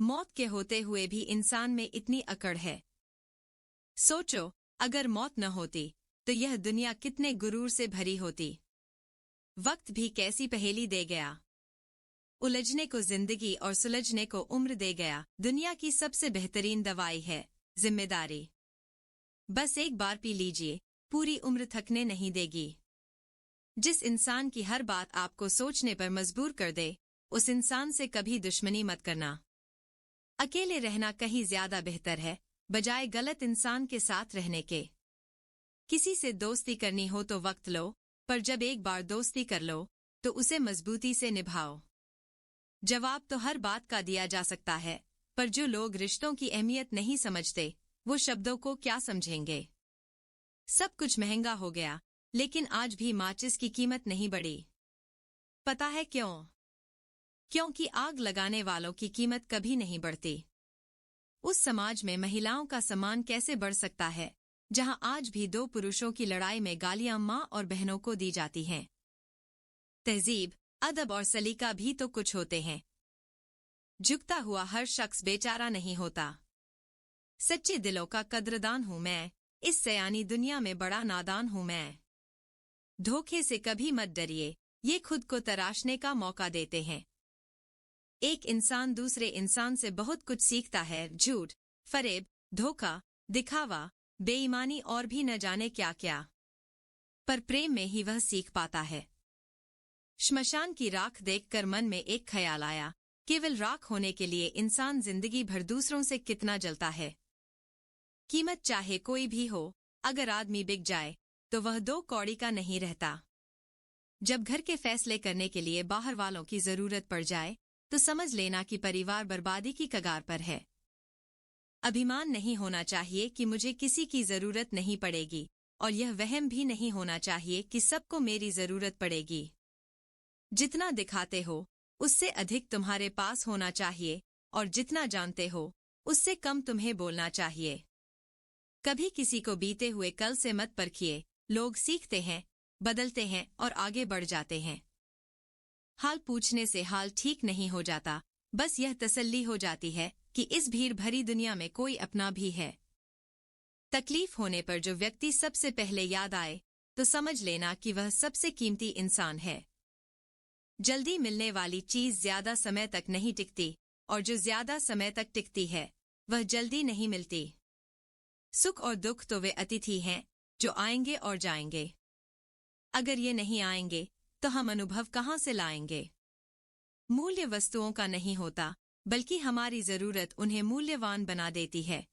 मौत के होते हुए भी इंसान में इतनी अकड़ है। सोचो, अगर मौत न होती तो यह दुनिया कितने गुरूर से भरी होती। वक्त भी कैसी पहेली दे गया। उलझने को जिंदगी और सुलझने को उम्र दे गया। दुनिया की सबसे बेहतरीन दवाई है जिम्मेदारी। बस एक बार पी लीजिए, पूरी उम्र थकने नहीं देगी। जिस इंसान की हर बात आपको सोचने पर मजबूर कर दे, उस इंसान से कभी दुश्मनी मत करना। अकेले रहना कहीं ज्यादा बेहतर है, बजाय गलत इंसान के साथ रहने के। किसी से दोस्ती करनी हो तो वक्त लो, पर जब एक बार दोस्ती कर लो तो उसे मजबूती से निभाओ। जवाब तो हर बात का दिया जा सकता है, पर जो लोग रिश्तों की अहमियत नहीं समझते, वो शब्दों को क्या समझेंगे। सब कुछ महंगा हो गया, लेकिन आज भी माचिस की कीमत नहीं बढ़ी। पता है क्यों? क्योंकि आग लगाने वालों की कीमत कभी नहीं बढ़ती। उस समाज में महिलाओं का सम्मान कैसे बढ़ सकता है, जहां आज भी दो पुरुषों की लड़ाई में गालियां मां और बहनों को दी जाती हैं। तहजीब, अदब और सलीका भी तो कुछ होते हैं। झुकता हुआ हर शख्स बेचारा नहीं होता। सच्चे दिलों का कद्रदान हूं मैं, इस सयानी दुनिया में बड़ा नादान हूं मैं। धोखे से कभी मत डरिए, ये खुद को तराशने का मौका देते हैं। एक इंसान दूसरे इंसान से बहुत कुछ सीखता है। झूठ, फरेब, धोखा, दिखावा, बेईमानी और भी न जाने क्या क्या, पर प्रेम में ही वह सीख पाता है। श्मशान की राख देखकर मन में एक ख्याल आया, केवल राख होने के लिए इंसान जिंदगी भर दूसरों से कितना जलता है। कीमत चाहे कोई भी हो, अगर आदमी बिक जाए तो वह दो कौड़ी का नहीं रहता। जब घर के फैसले करने के लिए बाहर वालों की जरूरत पड़ जाए तो समझ लेना कि परिवार बर्बादी की कगार पर है। अभिमान नहीं होना चाहिए कि मुझे किसी की जरूरत नहीं पड़ेगी, और यह वहम भी नहीं होना चाहिए कि सबको मेरी जरूरत पड़ेगी। जितना दिखाते हो उससे अधिक तुम्हारे पास होना चाहिए, और जितना जानते हो उससे कम तुम्हें बोलना चाहिए। कभी किसी को बीते हुए कल से मत परखिए। लोग सीखते हैं, बदलते हैं और आगे बढ़ जाते हैं। हाल पूछने से हाल ठीक नहीं हो जाता, बस यह तसल्ली हो जाती है कि इस भीड़ भरी दुनिया में कोई अपना भी है। तकलीफ होने पर जो व्यक्ति सबसे पहले याद आए तो समझ लेना कि वह सबसे कीमती इंसान है। जल्दी मिलने वाली चीज ज्यादा समय तक नहीं टिकती, और जो ज्यादा समय तक टिकती है वह जल्दी नहीं मिलती। सुख और दुख तो वे अतिथि हैं जो आएंगे और जाएंगे। अगर ये नहीं आएंगे तो हम अनुभव कहाँ से लाएंगे। मूल्य वस्तुओं का नहीं होता, बल्कि हमारी जरूरत उन्हें मूल्यवान बना देती है।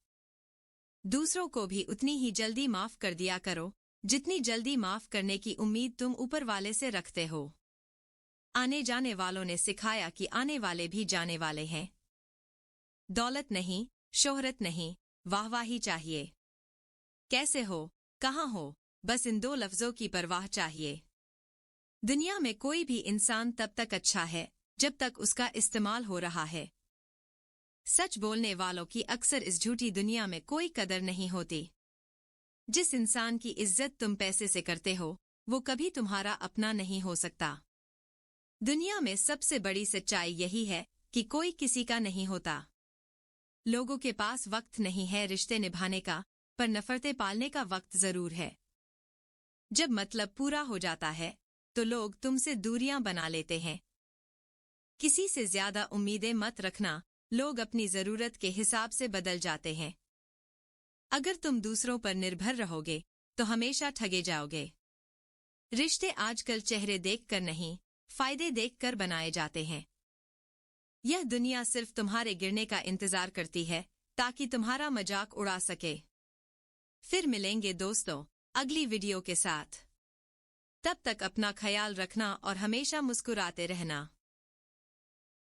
दूसरों को भी उतनी ही जल्दी माफ कर दिया करो जितनी जल्दी माफ करने की उम्मीद तुम ऊपर वाले से रखते हो। आने जाने वालों ने सिखाया कि आने वाले भी जाने वाले हैं। दौलत नहीं, शोहरत नहीं, वाहवाही चाहिए। कैसे हो, कहाँ हो, बस इन दो लफ्जों की परवाह चाहिए। दुनिया में कोई भी इंसान तब तक अच्छा है जब तक उसका इस्तेमाल हो रहा है। सच बोलने वालों की अक्सर इस झूठी दुनिया में कोई कदर नहीं होती। जिस इंसान की इज्जत तुम पैसे से करते हो, वो कभी तुम्हारा अपना नहीं हो सकता। दुनिया में सबसे बड़ी सच्चाई यही है कि कोई किसी का नहीं होता। लोगों के पास वक्त नहीं है रिश्ते निभाने का, पर नफरतें पालने का वक्त जरूर है। जब मतलब पूरा हो जाता है तो लोग तुमसे दूरियां बना लेते हैं। किसी से ज्यादा उम्मीदें मत रखना, लोग अपनी जरूरत के हिसाब से बदल जाते हैं। अगर तुम दूसरों पर निर्भर रहोगे तो हमेशा ठगे जाओगे। रिश्ते आजकल चेहरे देखकर नहीं, फायदे देखकर बनाए जाते हैं। यह दुनिया सिर्फ तुम्हारे गिरने का इंतजार करती है ताकि तुम्हारा मजाक उड़ा सके। फिर मिलेंगे दोस्तों अगली वीडियो के साथ। तब तक अपना ख्याल रखना और हमेशा मुस्कुराते रहना।